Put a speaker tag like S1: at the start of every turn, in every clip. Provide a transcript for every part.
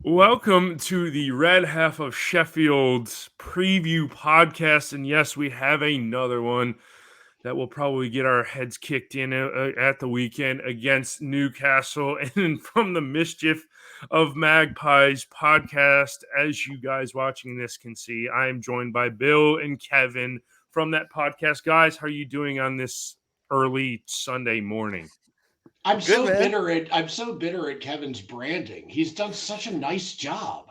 S1: Welcome to the Red Half of Sheffield's preview podcast. And yes, we have another one that will probably get our heads kicked in at the weekend against Newcastle. And from the Mischief of Magpies podcast, as you guys watching this can see, I am joined by Bill and Kevin from that podcast. Guys, how are you doing on this early Sunday morning?
S2: I'm so bitter at Kevin's branding. He's done such a nice job.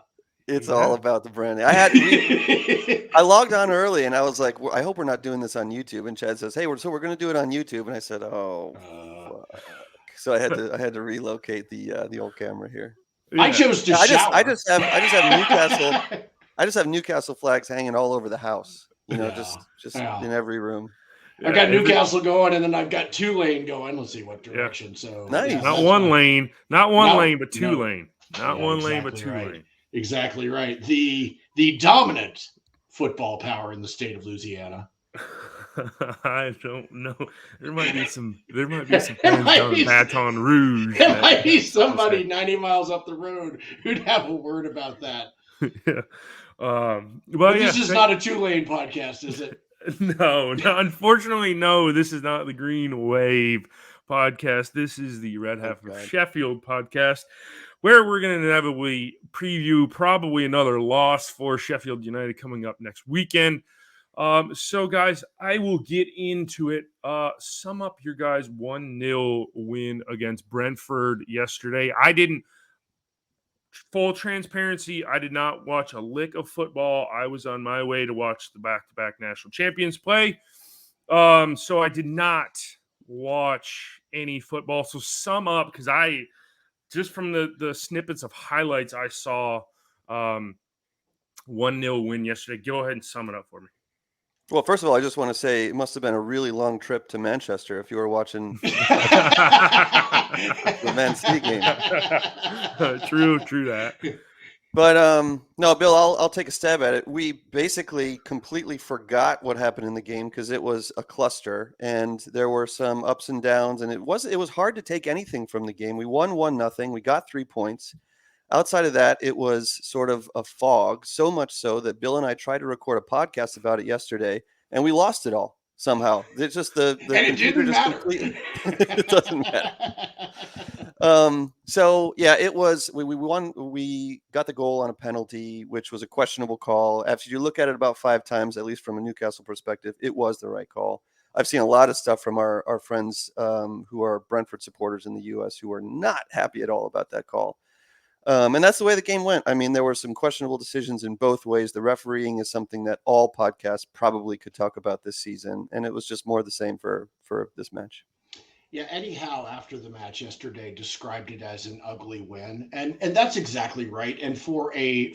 S3: It's all about the branding. I logged on early and I was like, I hope we're not doing this on YouTube. And Chad says, "Hey, we're going to do it on YouTube." And I said, "Oh, fuck." So I had to relocate the old camera here.
S2: Yeah. I chose to shower.
S3: I just have Newcastle. I just have Newcastle flags hanging all over the house. Just in every room.
S2: I've got Newcastle going, and then I've got Tulane going. Let's see what direction.
S1: Yeah.
S2: So
S3: nice.
S1: Yeah, not one lane, but two lane. Not one lane, but two lane.
S2: Exactly right. The dominant football power in the state of Louisiana.
S1: I don't know. There might be some fans down in Baton Rouge.
S2: There might be somebody 90 miles up the road who'd have a word about that.
S1: Yeah.
S2: This is not a two-lane podcast, is it?
S1: No, unfortunately, no. This is not the Green Wave podcast. This is the Red Half of Sheffield podcast, where we're going to inevitably preview probably another loss for Sheffield United coming up next weekend. So, guys, I will get into it. Sum up your guys' 1-0 win against Brentford yesterday. Full transparency, I did not watch a lick of football. I was on my way to watch the back-to-back national champions play. So I did not watch any football. So sum up, because I just from the snippets of highlights I saw 1-0 win yesterday. Go ahead and sum it up for me.
S3: Well, first of all, I just want to say it must have been a really long trip to Manchester if you were watching the Man City game.
S1: True that.
S3: But no, Bill, I'll take a stab at it. We basically completely forgot what happened in the game because it was a cluster and there were some ups and downs, and it was hard to take anything from the game. We won 1-0. We got 3 points. Outside of that, it was sort of a fog, so much so that Bill and I tried to record a podcast about it yesterday, and we lost it all somehow. It's just the
S2: and it didn't matter.
S3: It doesn't matter. So yeah, it was. We won. We got the goal on a penalty, which was a questionable call. After you look at it about 5 times, at least from a Newcastle perspective, it was the right call. I've seen a lot of stuff from our friends who are Brentford supporters in the U.S. who are not happy at all about that call. And that's the way the game went. I mean, there were some questionable decisions in both ways. The refereeing is something that all podcasts probably could talk about this season, and it was just more the same for this match.
S2: Yeah, Eddie Howe, after the match yesterday, described it as an ugly win, and that's exactly right. And for a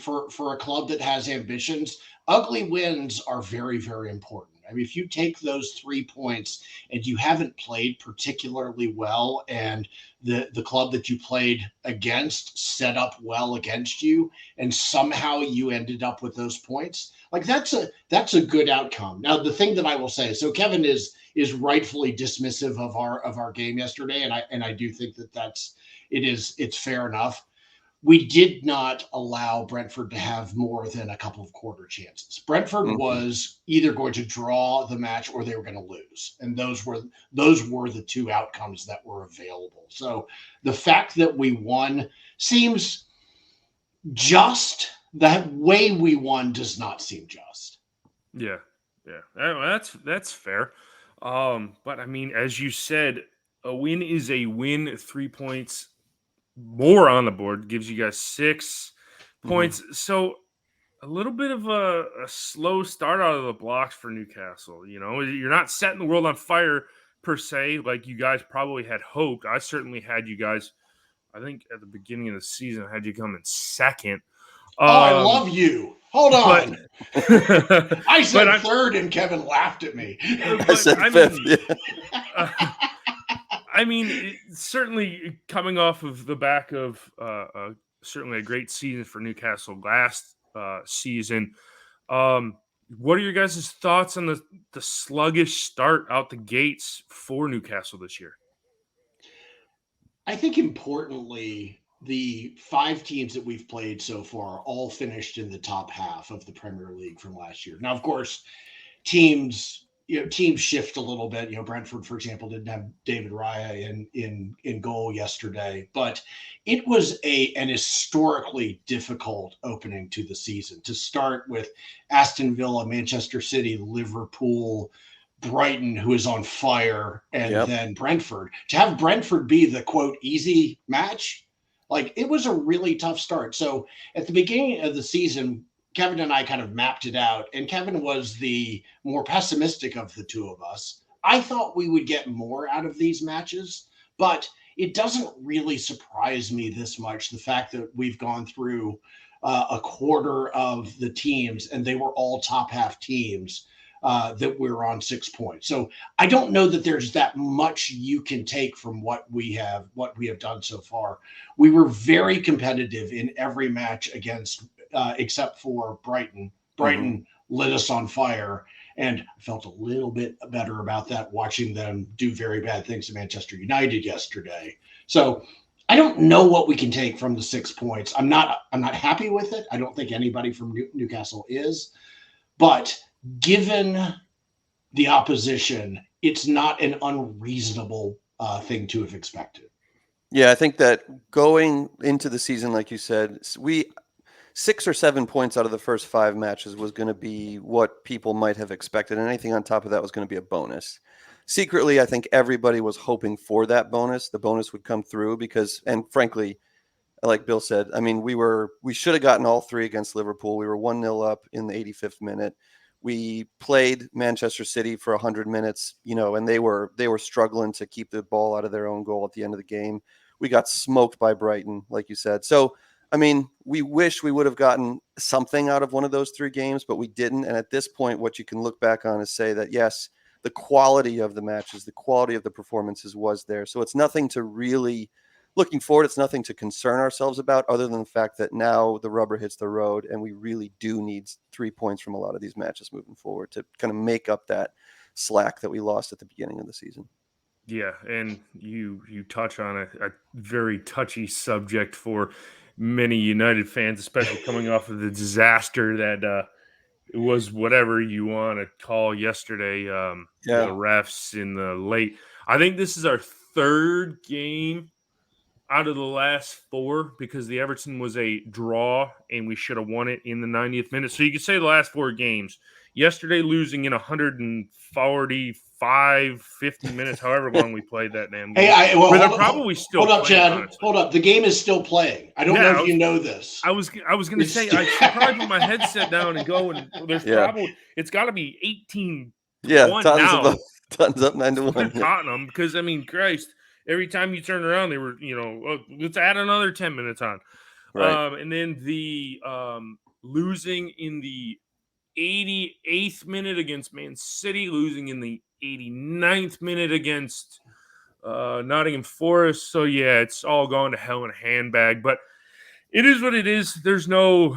S2: club that has ambitions, ugly wins are very, very important. I mean, if you take those 3 points and you haven't played particularly well, and the club that you played against set up well against you, and somehow you ended up with those points, like that's a good outcome. Now, the thing that I will say, so Kevin is rightfully dismissive of our game yesterday, and I do think it's fair enough. We did not allow Brentford to have more than a couple of quarter chances. Brentford was either going to draw the match or they were going to lose, and those were the 2 outcomes that were available. So the fact that we won seems just. The way we won does not seem just.
S1: Yeah, that's fair. But I mean, as you said, a win is a win. 3 points more on the board gives you guys 6 points. So a little bit of a slow start out of the blocks for Newcastle. You know, you're not setting the world on fire per se, like you guys probably had hoped. I certainly had you guys, I think at the beginning of the season, I had you come in second.
S2: I love you. Hold on. I said third and Kevin lauged at me.
S3: I said fifth.
S1: I mean, certainly coming off of the back of certainly a great season for Newcastle last season. What are your guys' thoughts on the sluggish start out the gates for Newcastle this year?
S2: I think importantly, the 5 teams that we've played so far all finished in the top half of the Premier League from last year. Now, of course, teams shift a little bit. Brentford, for example, didn't have David Raya in goal yesterday, but it was an historically difficult opening to the season, to start with Aston Villa, Manchester City, Liverpool, Brighton, who is on fire, and then Brentford. To have Brentford be the quote easy match, like, it was a really tough start. So at the beginning of the season, Kevin and I kind of mapped it out, and Kevin was the more pessimistic of the two of us. I thought we would get more out of these matches, but it doesn't really surprise me this much, the fact that we've gone through a quarter of the teams, and they were all top half teams, that we're on 6 points. So I don't know that there's that much you can take from what we have done so far. We were very competitive in every match against, except for Brighton. Brighton lit us on fire, and I felt a little bit better about that watching them do very bad things to Manchester United yesterday. So I don't know what we can take from the 6 points. I'm not happy with it. I don't think anybody from Newcastle is, but given the opposition, it's not an unreasonable thing to have expected.
S3: Yeah, I think that going into the season, like you said, 6 or 7 points out of the first 5 matches was going to be what people might have expected, and anything on top of that was going to be a bonus. Secretly, I think everybody was hoping for that bonus. The bonus would come through because, and frankly, like Bill said, I mean, we should have gotten all 3 against Liverpool. We were 1-0 up in the 85th minute. We played Manchester City for 100 minutes, and they were struggling to keep the ball out of their own goal at the end of the game. We got smoked by Brighton, like you said. So, I mean, we wish we would have gotten something out of one of those 3 games, but we didn't. And at this point, what you can look back on is say that, yes, the quality of the matches, the quality of the performances was there. So it's nothing to really, looking forward, it's nothing to concern ourselves about, other than the fact that now the rubber hits the road and we really do need 3 points from a lot of these matches moving forward to kind of make up that slack that we lost at the beginning of the season.
S1: Yeah, and you touch on a very touchy subject for many United fans, especially coming off of the disaster that it was, whatever you want to call yesterday. The refs in the late. I think this is our 3rd game out of the last 4, because the Everton was a draw and we should have won it in the 90th minute. So you could say the last 4 games. Yesterday, losing in 145, 50 minutes, however long we played that damn game.
S2: Hold up, Chad. Honestly. Hold up. The game is still playing. I don't know if you know this.
S1: I was going to say, I should probably put my headset down and go. And there's probably, it's got to be 18 1 now.
S3: Tons up 9-1.
S1: Tottenham, because, I mean, Christ, every time you turn around, they were, let's add another 10 minutes on.
S3: Right.
S1: And then the losing in the 88th minute against Man City, losing in the 89th minute against Nottingham Forest. So, yeah, it's all going to hell in a handbag. But it is what it is. There's no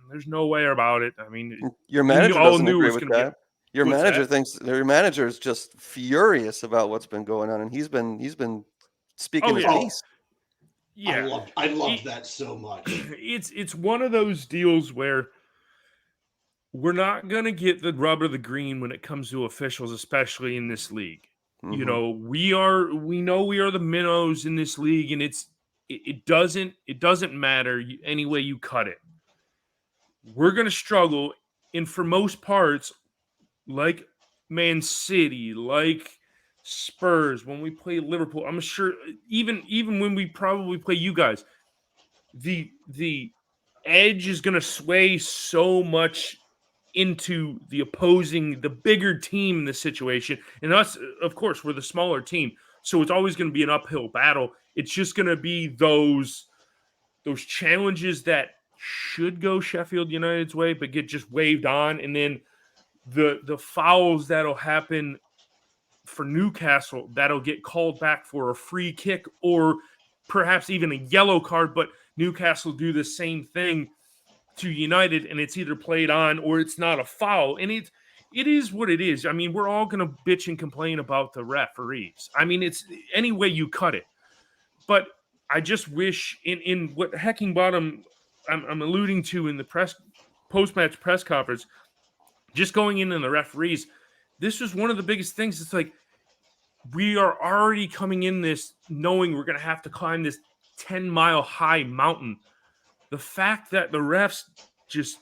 S1: way about it. I mean,
S3: your manager doesn't agree with that. Your manager is just furious about what's been going on, and he's been speaking his piece.
S2: Yeah, I love that so much.
S1: It's one of those deals where we're not going to get the rub of the green when it comes to officials, especially in this league.
S3: Mm-hmm.
S1: We know we are the minnows in this league, and it doesn't matter any way you cut it. We're going to struggle, and for most parts, like Man City, like Spurs, when we play Liverpool, I'm sure even when we probably play you guys, the edge is going to sway so much into the bigger team in this situation. And us, of course, we're the smaller team. So it's always going to be an uphill battle. It's just going to be those challenges that should go Sheffield United's way, but get just waved on. And then the fouls that'll happen for Newcastle that'll get called back for a free kick or perhaps even a yellow card, but Newcastle do the same thing to United, and it's either played on or it's not a foul. And it is what it is. I mean, we're all going to bitch and complain about the referees. I mean, it's any way you cut it. But I just wish in what Heckingbottom I'm alluding to in the post-match press conference, just going in the referees, this was one of the biggest things. It's like we are already coming in this knowing we're going to have to climb this 10-mile high mountain. The fact that the refs just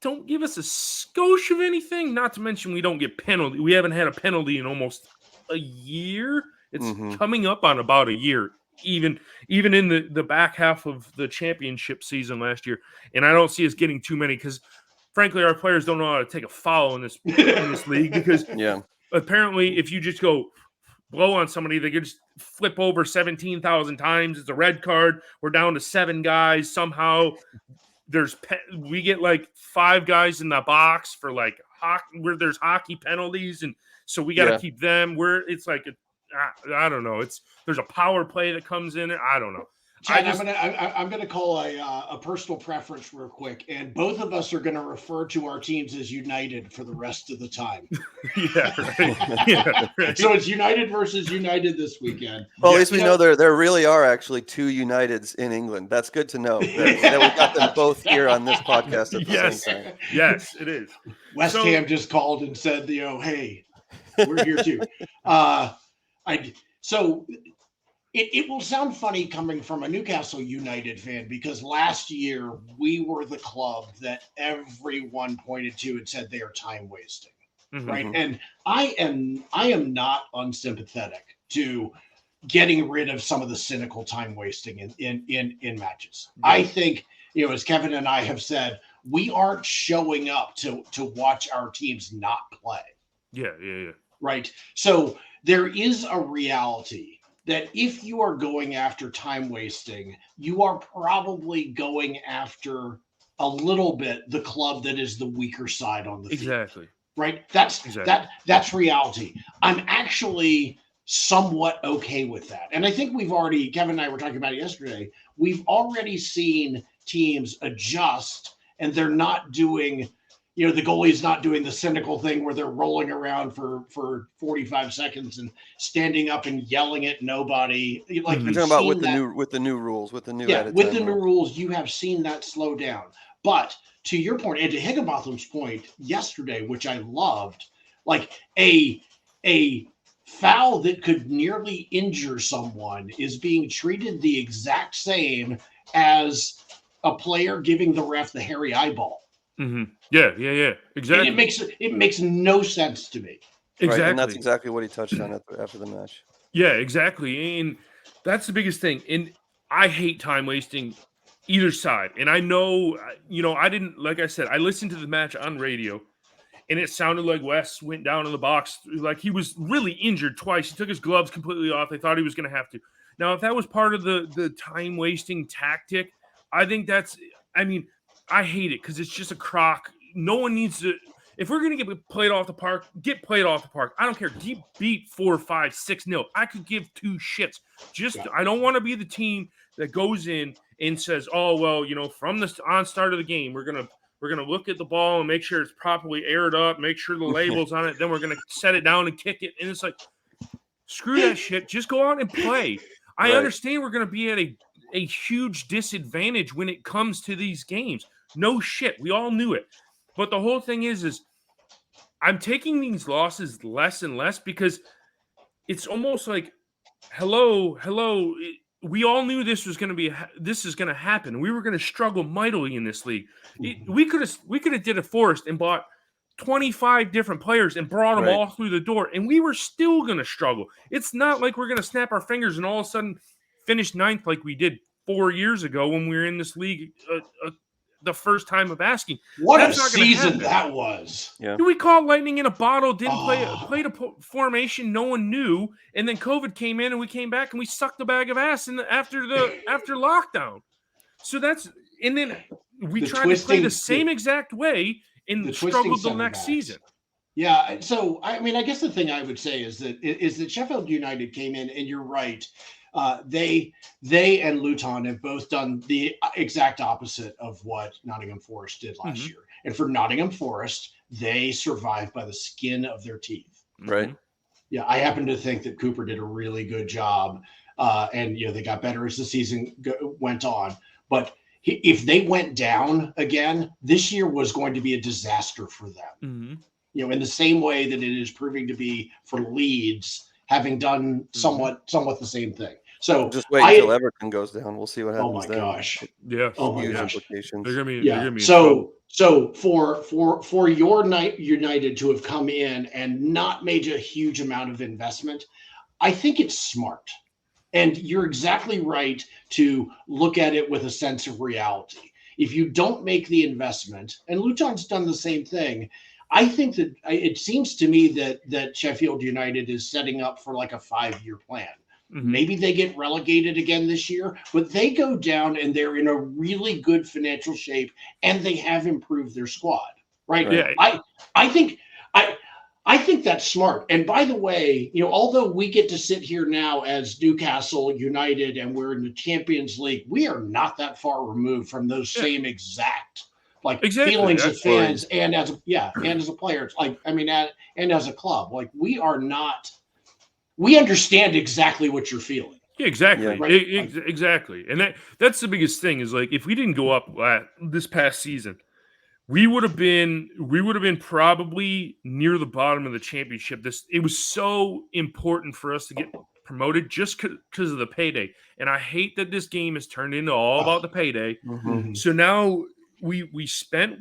S1: don't give us a skosh of anything, not to mention we don't get penalty. We haven't had a penalty in almost a year. It's coming up on about a year, even in the back half of the championship season last year. And I don't see us getting too many because, frankly, our players don't know how to take a foul in this league because apparently if you just go blow on somebody, they could just flip over 17,000 times. It's a red card. We're down to 7 guys somehow. We get like 5 guys in the box for like hockey, where there's hockey penalties, and so we got to keep them. Where it's like I don't know. There's a power play that comes in it. I don't know.
S2: Chad, I'm gonna call a personal preference real quick, and both of us are gonna refer to our teams as United for the rest of the time. Right. So it's United versus United this weekend.
S3: Well, at least we know there really are actually 2 Uniteds in England. That's good to know. That we got them both here on this podcast at the same time.
S1: Yes, it is.
S2: West Ham just called and said, hey, we're here too. It will sound funny coming from a Newcastle United fan because last year we were the club that everyone pointed to and said they are time wasting, right? And I am not unsympathetic to getting rid of some of the cynical time wasting in matches. Yeah. I think, as Kevin and I have said, we aren't showing up to watch our teams not play.
S1: Yeah.
S2: Right. So there is a reality that if you are going after time wasting, you are probably going after a little bit the club that is the weaker side on the field.
S1: Exactly.
S2: Right? That's reality. I'm actually somewhat okay with that. And I think Kevin and I were talking about it yesterday, we've already seen teams adjust and they're not doing the goalie's not doing the cynical thing where they're rolling around for 45 seconds and standing up and yelling at nobody. Like
S3: you're talking about with the new rules, with the new
S2: new rules, you have seen that slow down. But to your point, and to Higginbotham's point yesterday, which I loved, like a foul that could nearly injure someone is being treated the exact same as a player giving the ref the hairy eyeball.
S1: Yeah, exactly.
S2: And it makes no sense to me.
S1: Exactly,
S3: right, and that's exactly what he touched on after the match.
S1: Yeah, exactly, and that's the biggest thing. And I hate time wasting either side. And I know, I didn't, like I said, I listened to the match on radio, and it sounded like Wes went down in the box like he was really injured twice. He took his gloves completely off. They thought he was going to have to. Now, if that was part of the time wasting tactic, I think I hate it because it's just a crock. No one needs to. If we're going to get played off the park, get played off the park. I don't care. Beat 4-5, 6-0. I could give 2 shits. I don't want to be the team that goes in and says, "Oh well, from the start of the game, we're gonna look at the ball and make sure it's properly aired up, make sure the label's on it. Then we're gonna set it down and kick it." And it's like, screw that shit. Just go out and play. I understand we're gonna be at a huge disadvantage when it comes to these games. No shit. We all knew it. But the whole thing is I'm taking these losses less and less because it's almost like, hello. We all knew this is going to happen. We were going to struggle mightily in this league. We could have did a Forest and bought 25 different players and brought them all through the door, and we were still going to struggle. It's not like we're going to snap our fingers and all of a sudden finish 9th like we did 4 years ago when we were in this league the first time of asking.
S2: What a season that was.
S1: Yeah. We caught lightning in a bottle, played a formation no one knew, and then COVID came in and we came back and we sucked a bag of ass after lockdown. So and then we tried to play the same exact way and struggled the next season.
S2: Yeah, so I guess the thing I would say is that Sheffield United came in, and you're right. They and Luton have both done the exact opposite of what Nottingham Forest did last year. And for Nottingham Forest, they survived by the skin of their teeth.
S3: Right.
S2: Yeah, I happen to think that Cooper did a really good job and they got better as the season went on. But if they went down again, this year was going to be a disaster for them.
S1: Mm-hmm.
S2: In the same way that it is proving to be for Leeds, having done somewhat the same thing. So
S3: just wait until Everton goes down. We'll see what happens.
S2: Oh my
S3: then.
S2: gosh!
S1: Yeah.
S2: Oh my
S3: Huge
S2: gosh!
S3: implications.
S1: They're gonna be
S2: So for your United to have come in and not made a huge amount of investment, I think it's smart. And you're exactly right to look at it with a sense of reality. If you don't make the investment, and Luton's done the same thing, I think that it seems to me that Sheffield United is setting up for like a 5-year plan.
S1: Mm-hmm.
S2: Maybe they get relegated again this year, but they go down and they're in a really good financial shape, and they have improved their squad. Right?
S1: Yeah.
S2: I think that's smart. And by the way, although we get to sit here now as Newcastle United and we're in the Champions League, we are not that far removed from those same exact feelings as fans and as a player. And as a club, we understand exactly what you're feeling.
S1: Yeah, exactly.
S2: Yeah, right?
S1: Exactly. And that's the biggest thing is if we didn't go up this past season, we would have been probably near the bottom of the championship. It was so important for us to get promoted just because of the payday. And I hate that this game has turned into all about the payday.
S3: Mm-hmm.
S1: So now we spent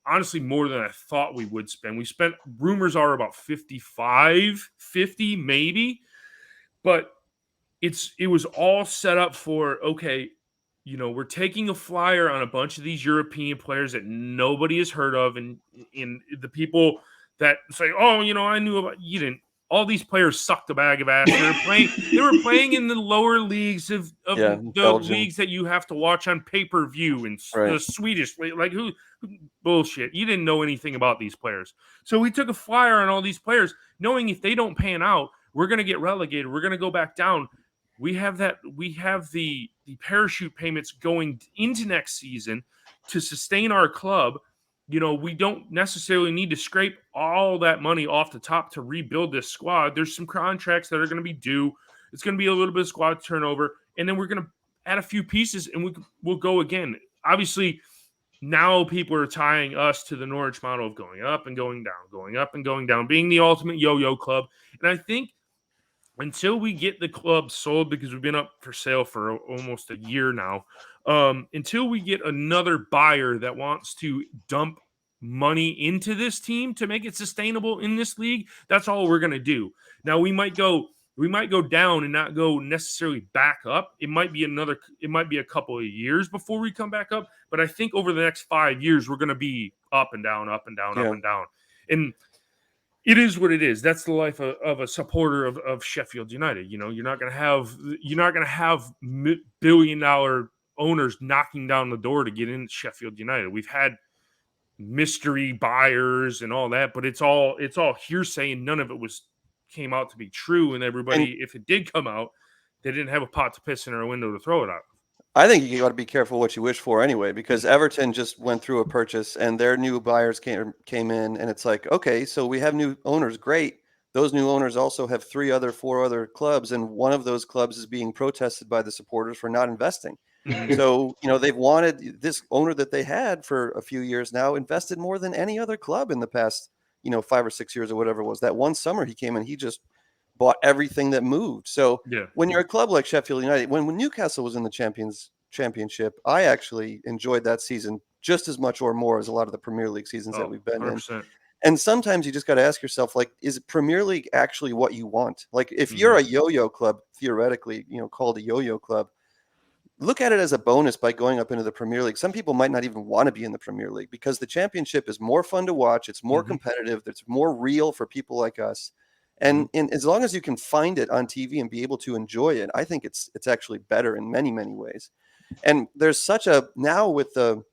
S1: honestly more than I thought we would spend. We spent, rumors are about 50 maybe, but it was all set up for, okay, we're taking a flyer on a bunch of these European players that nobody has heard of, and in the people that say, oh, I knew about you didn't. All these players sucked a bag of ass. They were playing in the lower leagues of the
S3: Belgium.
S1: leagues that you have to watch on pay-per-view and the Swedish league. Who bullshit. You didn't know anything about these players. So we took a flyer on all these players, knowing if they don't pan out, we're going to get relegated. We're going to go back down. We have the parachute payments going into next season to sustain our club. We don't necessarily need to scrape all that money off the top to rebuild this squad. There's some contracts that are going to be due. It's going to be a little bit of squad turnover, and then we're going to add a few pieces, and we'll go again. Obviously, now people are tying us to the Norwich model of going up and going down, going up and going down, being the ultimate yo-yo club. And I think until we get the club sold, because we've been up for sale for almost a year now, until we get another buyer that wants to dump money into this team to make it sustainable in this league, that's all we're going to do. Now we might go down and not go necessarily back up. It might be a couple of years before we come back up, but I think over the next 5 years we're going to be up and down, up and down, up and down. And it is what it is. That's the life of a supporter of Sheffield United. You're not going to have $1 billion owners knocking down the door to get into Sheffield United. We've had mystery buyers and all that, but it's all hearsay, and none of it came out to be true. And everybody, if it did come out, they didn't have a pot to piss in our window to throw it out.
S3: I think you got to be careful what you wish for anyway, because Everton just went through a purchase and their new buyers came in, and it's like, okay, so we have new owners. Great. Those new owners also have 4 other clubs, and one of those clubs is being protested by the supporters for not investing. So, they've wanted this owner that they had for a few years now invested more than any other club in the past, 5 or 6 years or whatever it was. That one summer he came in, he just bought everything that moved. So when you're a club like Sheffield United, when Newcastle was in the championship, I actually enjoyed that season just as much or more as a lot of the Premier League seasons that we've been 100%. In. And sometimes you just got to ask yourself, is Premier League actually what you want? If you're a yo-yo club, theoretically, called a yo-yo club, look at it as a bonus by going up into the Premier League. Some people might not even want to be in the Premier League because the championship is more fun to watch. It's more competitive. It's more real for people like us. And as long as you can find it on TV and be able to enjoy it, I think it's actually better in many, many ways. And there's now with the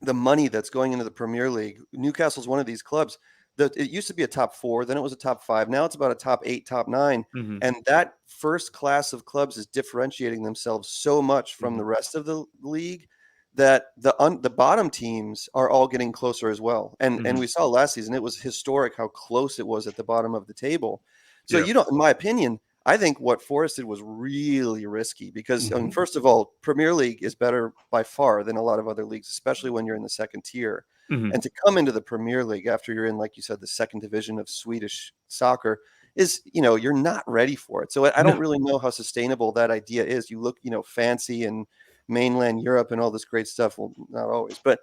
S3: money that's going into the Premier League, Newcastle's one of these clubs that it used to be a top 4, then it was a top 5. Now it's about a top 8, top 9. And that first class of clubs is differentiating themselves so much from the rest of the league that the bottom teams are all getting closer as well. And we saw last season, it was historic how close it was at the bottom of the table. So, in my opinion, I think what Forest did was really risky because, I mean, first of all, Premier League is better by far than a lot of other leagues, especially when you're in the second tier.
S1: Mhm.
S3: And to come into the Premier League after you're in, like you said, the second division of Swedish soccer is, you're not ready for it. So I don't
S1: No.
S3: really know how sustainable that idea is. You look, fancy in mainland Europe and all this great stuff. Well, not always, but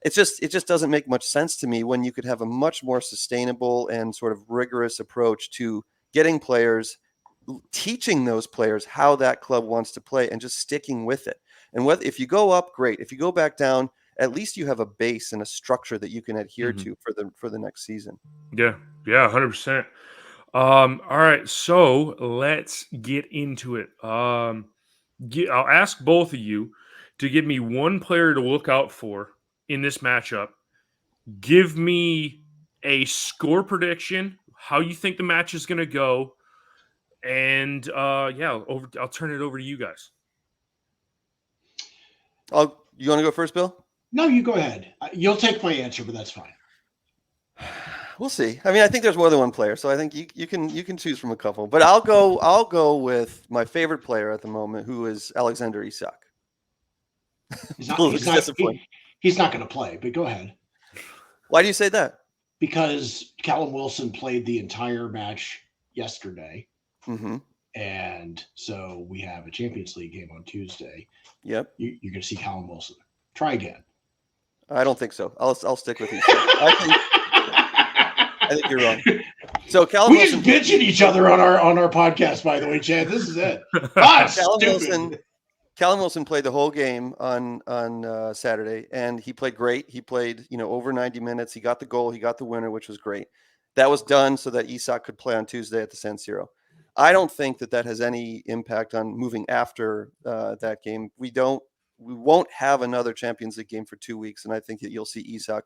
S3: it just doesn't make much sense to me when you could have a much more sustainable and sort of rigorous approach to getting players, teaching those players how that club wants to play, and just sticking with it. And if you go up, great. If you go back down, at least you have a base and a structure that you can adhere
S1: Mhm.
S3: to for the next season.
S1: Yeah, 100%. All right, so let's get into it. I'll ask both of you to give me one player to look out for in this matchup. Give me a score prediction, how you think the match is going to go, and I'll turn it over to you guys.
S3: You want to go first, Bill?
S2: No, you go ahead. You'll take my answer, but that's fine.
S3: We'll see. I mean, I think there's more than one player, so I think you can choose from a couple. But I'll go with my favorite player at the moment, who is Alexander Isak.
S2: He's not going to play, but go ahead.
S3: Why do you say that?
S2: Because Callum Wilson played the entire match yesterday.
S3: Mm-hmm.
S2: And so we have a Champions League game on Tuesday.
S3: Yep.
S2: You're going to see Callum Wilson. Try again.
S3: I don't think so. I'll stick with you. I think you're wrong. So Callum
S2: we
S3: Wilson,
S2: just bitching each other on our podcast, by the way, Chad. This is it.
S3: Callum Wilson played the whole game on Saturday, and he played great. He played over 90 minutes. He got the goal. He got the winner, which was great. That was done so that Isak could play on Tuesday at the San Siro. I don't think that has any impact on moving after that game. We won't have another Champions League game for 2 weeks, and I think that you'll see Isak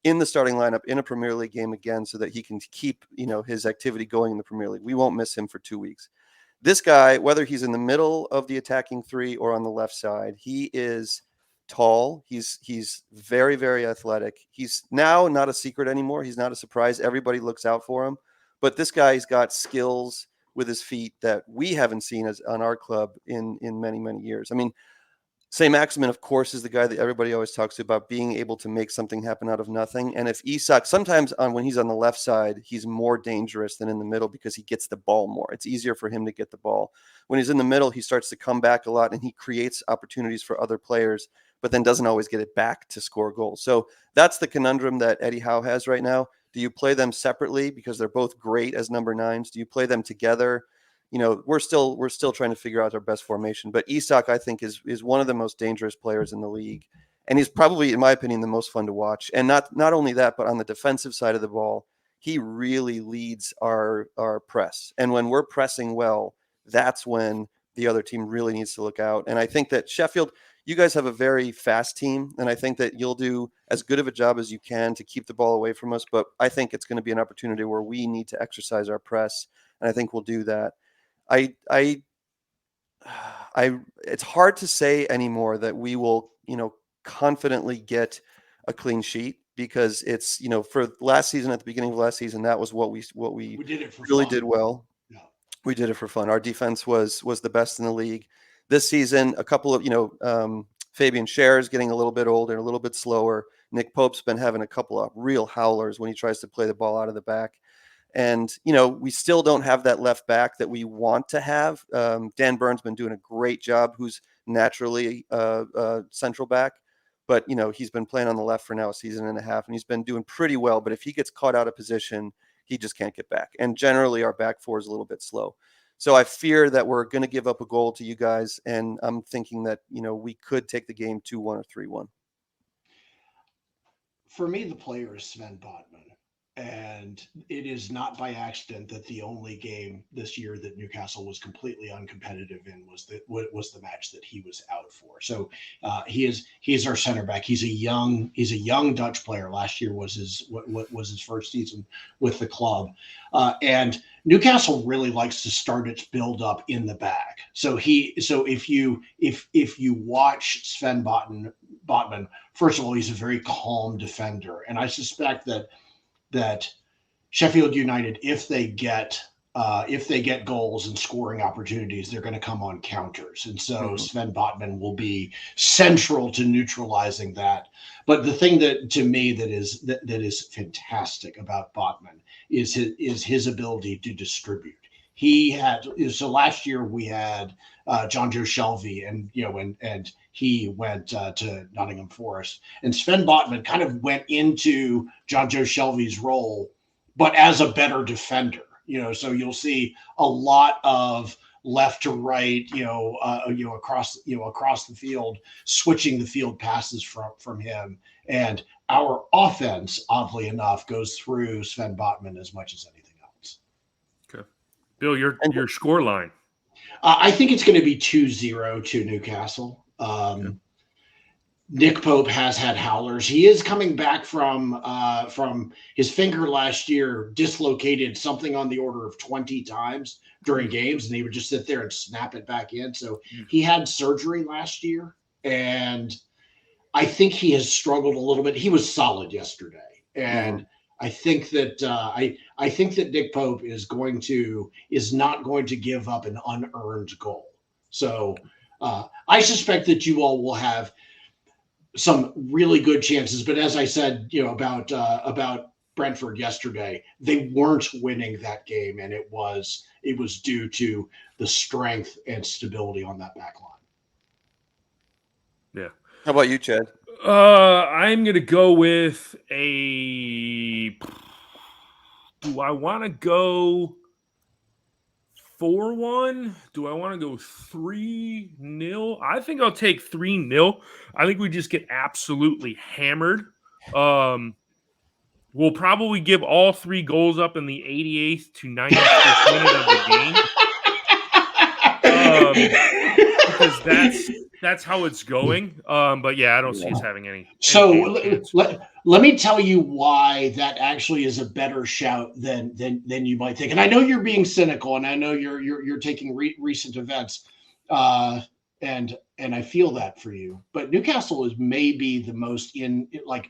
S3: in the starting lineup in a Premier League game again, so that he can keep his activity going in the Premier League. We won't miss him for 2 weeks. This guy, whether he's in the middle of the attacking three or on the left side, he is tall. He's very, very athletic. He's now not a secret anymore. He's not a surprise. Everybody looks out for him. But this guy's got skills with his feet that we haven't seen on our club in many, many years. I mean, St. Maximin, of course, is the guy that everybody always talks about being able to make something happen out of nothing. And if Isak, sometimes when he's on the left side, he's more dangerous than in the middle because he gets the ball more. It's easier for him to get the ball. When he's in the middle, he starts to come back a lot and he creates opportunities for other players, but then doesn't always get it back to score goals. So that's the conundrum that Eddie Howe has right now. Do you play them separately because they're both great as number nines? Do you play them together? We're still trying to figure out our best formation. But Isak, I think, is one of the most dangerous players in the league, and he's probably, in my opinion, the most fun to watch. And not only that, but on the defensive side of the ball, he really leads our press. And when we're pressing well, that's when the other team really needs to look out. And I think that Sheffield, you guys have a very fast team, and I think that you'll do as good of a job as you can to keep the ball away from us. But I think it's going to be an opportunity where we need to exercise our press, and I think we'll do that. It's hard to say anymore that we will, confidently get a clean sheet, because it's, for last season, at the beginning of last season, that was what we
S2: did it for
S3: really
S2: fun.
S3: did well.
S2: Yeah.
S3: We did it for fun. Our defense was the best in the league this season. A couple of, Fabian Scher's getting a little bit older, a little bit slower. Nick Pope's been having a couple of real howlers when he tries to play the ball out of the back. And, we still don't have that left back that we want to have. Dan Burns been doing a great job, who's naturally central back. But, he's been playing on the left for now a season and a half, and he's been doing pretty well. But if he gets caught out of position, he just can't get back. And generally, our back four is a little bit slow. So I fear that we're going to give up a goal to you guys. And I'm thinking that, we could take the game 2-1 or 3-1.
S2: For me, the player is Sven Botman. And it is not by accident that the only game this year that Newcastle was completely uncompetitive in was the match that he was out for. So he is our center back. He's a young Dutch player. Last year was his first season with the club, and Newcastle really likes to start its build up in the back. So if you watch Sven Botman, first of all, he's a very calm defender, and I suspect that Sheffield United, if they get if they get goals and scoring opportunities, they're going to come on counters. And so Sven Botman will be central to neutralizing that. But the thing that to me that is fantastic about Botman is his ability to distribute. He had so last year we had John Joe Shelby, and and he went to Nottingham Forest, and Sven Botman kind of went into John Joe Shelby's role, but as a better defender. So you'll see a lot of left to right, across the field, switching the field passes from him. And our offense, oddly enough, goes through Sven Botman as much as anything else.
S1: Okay, Bill, your score line.
S2: I think it's going to be 2-0 to Newcastle. Okay. Nick Pope has had howlers. He is coming back from his finger last year, dislocated something on the order of 20 times during games, and he would just sit there and snap it back in. So he had surgery last year, and I think he has struggled a little bit. He was solid yesterday, and I think that I think that Nick Pope is not going to give up an unearned goal. So I suspect that you all will have some really good chances, but as I said, about Brentford yesterday, they weren't winning that game, and it was due to the strength and stability on that back line.
S1: Yeah.
S3: How about you, Chad?
S1: I'm gonna go with a. Do I want to go 4-1? Do I want to go 3-0? I think I'll take 3-0. I think we just get absolutely hammered. We'll probably give all 3 goals up in the 88th to 91st minute of the game. Because that's how it's going. But yeah, I don't see us having any.
S2: So let me tell you why that actually is a better shout than you might think. And I know you're being cynical, and I know you're taking recent events, and I feel that for you. But Newcastle is maybe the most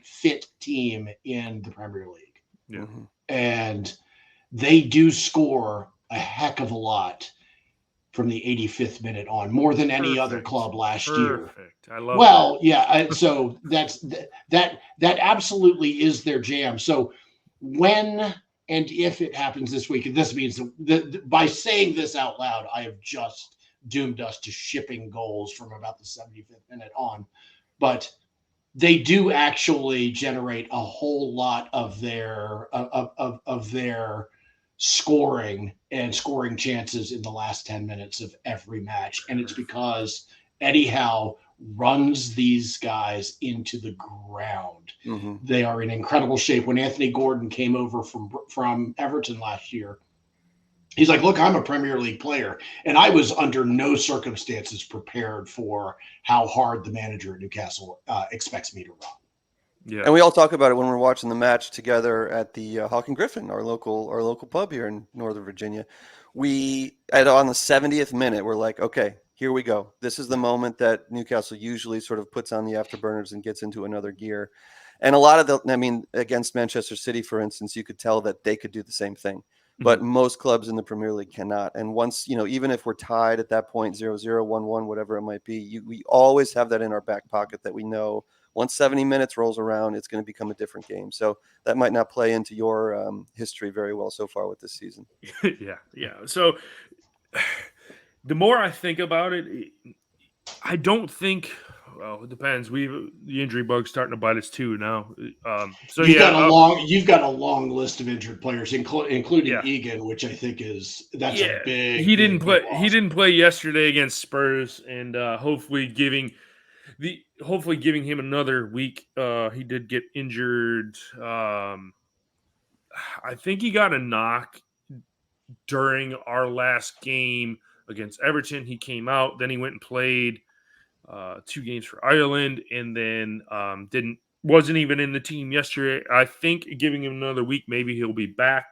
S2: fit team in the Premier League.
S1: Yeah.
S2: And they do score a heck of a lot from the 85th minute on, more than any other club last year.
S1: I love that.
S2: Yeah. So that absolutely is their jam. So when and if it happens this week, and this means that by saying this out loud, I have just doomed us to shipping goals from about the 75th minute on. But they do actually generate a whole lot of their scoring chances in the last 10 minutes of every match. And it's because Eddie Howe runs these guys into the ground. They are in incredible shape. When Anthony Gordon came over from Everton last year, he's like, look, I'm a Premier League player, and I was under no circumstances prepared for how hard the manager at Newcastle expects me to run.
S3: Yeah. And we all talk about it when we're watching the match together at the Hawk and Griffin, our local pub here in Northern Virginia. On the 70th minute, we're like, okay, here we go. This is the moment that Newcastle usually sort of puts on the afterburners and gets into another gear. And a lot of against Manchester City, for instance, you could tell that they could do the same thing. But most clubs in the Premier League cannot. And once, even if we're tied at that point, 0-0, 1-1, whatever it might be, we always have that in our back pocket that we know once 70 minutes rolls around, it's going to become a different game. So that might not play into your history very well so far with this season.
S1: Yeah. So the more I think about it, I don't think. Well, it depends. The injury bug's starting to bite us too now. So
S2: you've got a long list of injured players, including Egan, which I think that's a big.
S1: He didn't play. He didn't play yesterday against Spurs, and hopefully giving him another week. He did get injured. I think he got a knock during our last game against Everton. He came out, then he went and played 2 games for Ireland, and then wasn't even in the team yesterday. I think giving him another week, maybe he'll be back.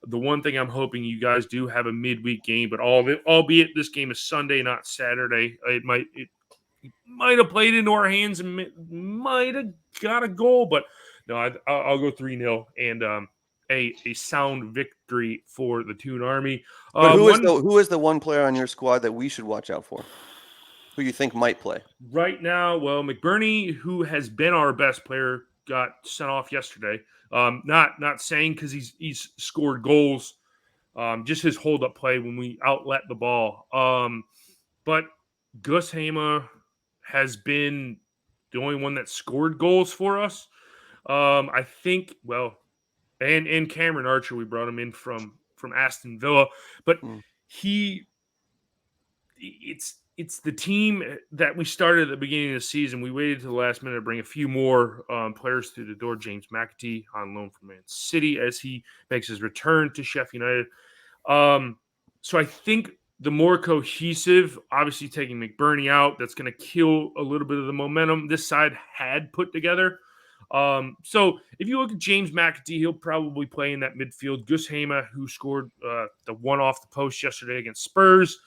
S1: The one thing I'm hoping you guys do have a midweek game, but albeit this game is Sunday, not Saturday. It might have played into our hands and might have got a goal, but no, I'll go 3-0. a sound victory for the Toon Army.
S3: But who is the one player on your squad that we should watch out for? Who you think might play?
S1: Right now, well, McBurney, who has been our best player, got sent off yesterday. Not saying because he's scored goals, just his hold up play when we outlet the ball. But Gus Hama has been the only one that scored goals for us. I think, well, and Cameron Archer, we brought him in from Aston Villa, but it's the team that we started at the beginning of the season. We waited to the last minute to bring a few more players through the door. James McAtee on loan from Man City as he makes his return to Sheffield United. So I think the more cohesive, obviously taking McBurney out, that's going to kill a little bit of the momentum this side had put together. So if you look at James McAtee, he'll probably play in that midfield. Gus Hama, who scored the one off the post yesterday against Spurs.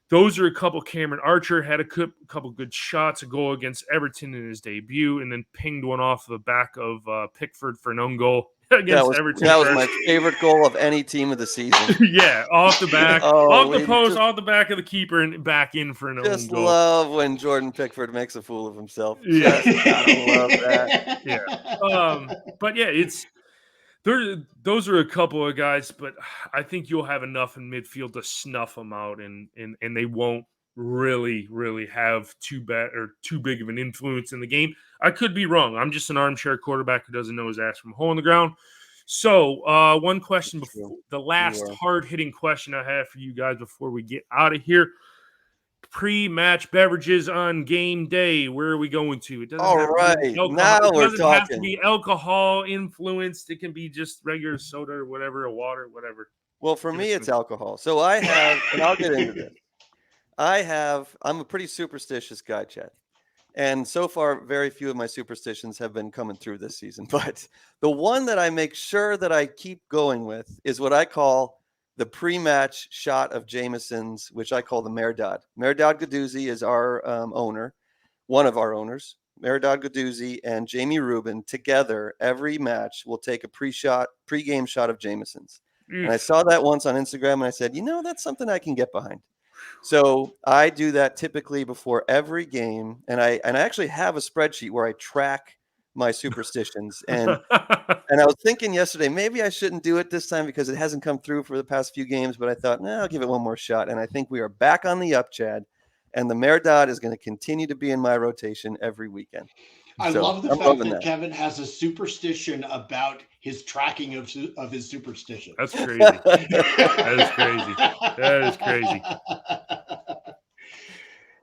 S1: Those are a couple. Cameron Archer had a couple good shots, a goal against Everton in his debut, and then pinged one off the back of Pickford for an own goal against Everton.
S3: That was my favorite goal of any team of the season.
S1: Yeah, off the back, off the post, off the back of the keeper, and back in for an own goal.
S3: Just love when Jordan Pickford makes a fool of himself.
S1: Yeah,
S3: I love that.
S1: Yeah, but yeah, those are a couple of guys, but I think you'll have enough in midfield to snuff them out, and they won't really have too big of an influence in the game. I could be wrong. I'm just an armchair quarterback who doesn't know his ass from a hole in the ground. So one question before the last hard-hitting question I have for you guys before we get out of here. Pre-match beverages on game day. Where are we going to? It doesn't have to be alcohol influenced. It can be just regular soda or whatever, or water, whatever.
S3: Well, for me, it's alcohol. So I have, and I'll get into this. I'm a pretty superstitious guy, Chad. And so far, very few of my superstitions have been coming through this season. But the one that I make sure that I keep going with is what I call the pre-match shot of Jameson's, which I call the Merdad. Merdad Guendouzi is our owner, one of our owners. Merdad Guendouzi and Jamie Rubin together every match will take a pre-game shot of Jameson's. And I saw that once on Instagram, and I said, that's something I can get behind. So I do that typically before every game, and I actually have a spreadsheet where I track my superstitions. And I was thinking yesterday, maybe I shouldn't do it this time because it hasn't come through for the past few games, but I thought, I'll give it one more shot. And I think we are back on the up, Chad. And the Merdad is going to continue to be in my rotation every weekend.
S2: I love the fact that Kevin has a superstition about his tracking of his superstition.
S1: That's crazy. That is crazy.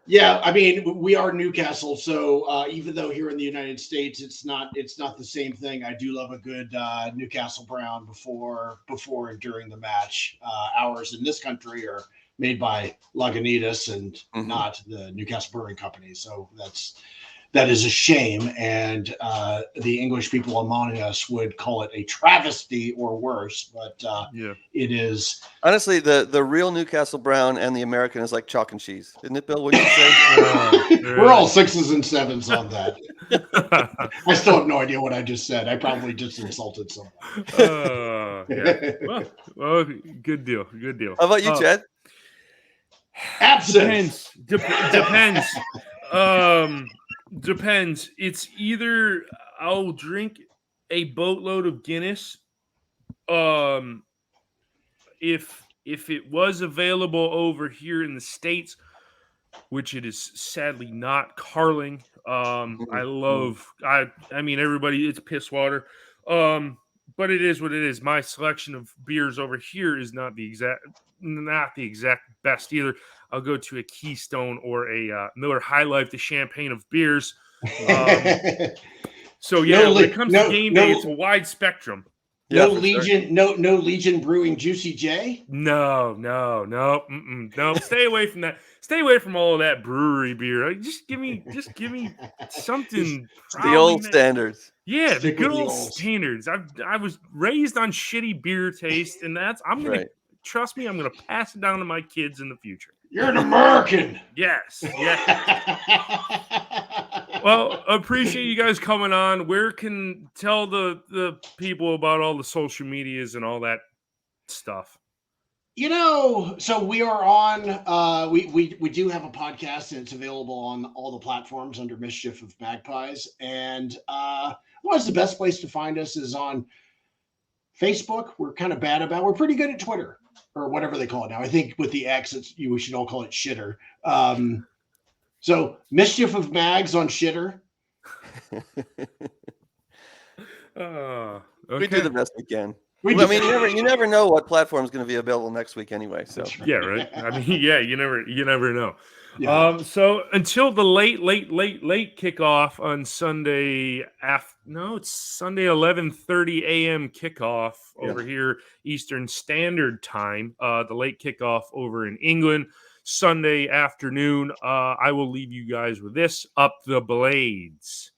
S2: Yeah, I mean, we are Newcastle, so even though here in the United States it's not the same thing, I do love a good Newcastle Brown before and during the match. Ours in this country are made by Lagunitas and not the Newcastle Brewing Company, so that is a shame, and the English people among us would call it a travesty or worse, but it is.
S3: Honestly, the real Newcastle Brown and the American is like chalk and cheese. Isn't it, Bill? What did you say?
S2: We're all 6s and 7s on that. I still have no idea what I just said. I probably just insulted someone.
S1: Yeah. Well, good deal.
S3: How about you, Chad?
S2: Absence.
S1: Depends. Depends. It's either I'll drink a boatload of Guinness. If it was available over here in the States, which it is sadly not, Carling. I mean everybody, it's piss water. But it is what it is. My selection of beers over here is not the exact best either. I'll go to a Keystone or a Miller High Life, the champagne of beers. So yeah, when it comes to game day, it's a wide spectrum.
S2: No Legion Brewing Juicy J.
S1: No. Stay away from that. Stay away from all of that brewery beer. Just give me something.
S3: The old standards.
S1: Yeah, the good old standards. I was raised on shitty beer taste, and trust me, I'm gonna pass it down to my kids in the future.
S2: You're an American.
S1: Yes. Well, appreciate you guys coming on. Where can tell the people about all the social medias and all that stuff?
S2: So we are on. We do have a podcast, and it's available on all the platforms under Mischief of Magpies. And otherwise, the best place to find us is on Facebook. We're kind of bad about. We're pretty good at Twitter or whatever they call it now. I think with the X, we should all call it shitter. So Mischief of Mags on shitter.
S1: Okay.
S3: We do the best we can.
S2: We
S3: Well,
S2: do-
S3: I mean, you never know what platform is going to be available next week anyway. So
S2: That's right.
S1: Yeah, right. I mean, yeah, you never know.
S2: Yeah.
S1: So until the late kickoff on Sunday it's Sunday 11:30 a.m. kickoff over here Eastern Standard Time. The late kickoff over in England Sunday afternoon. I will leave you guys with this: up the blades.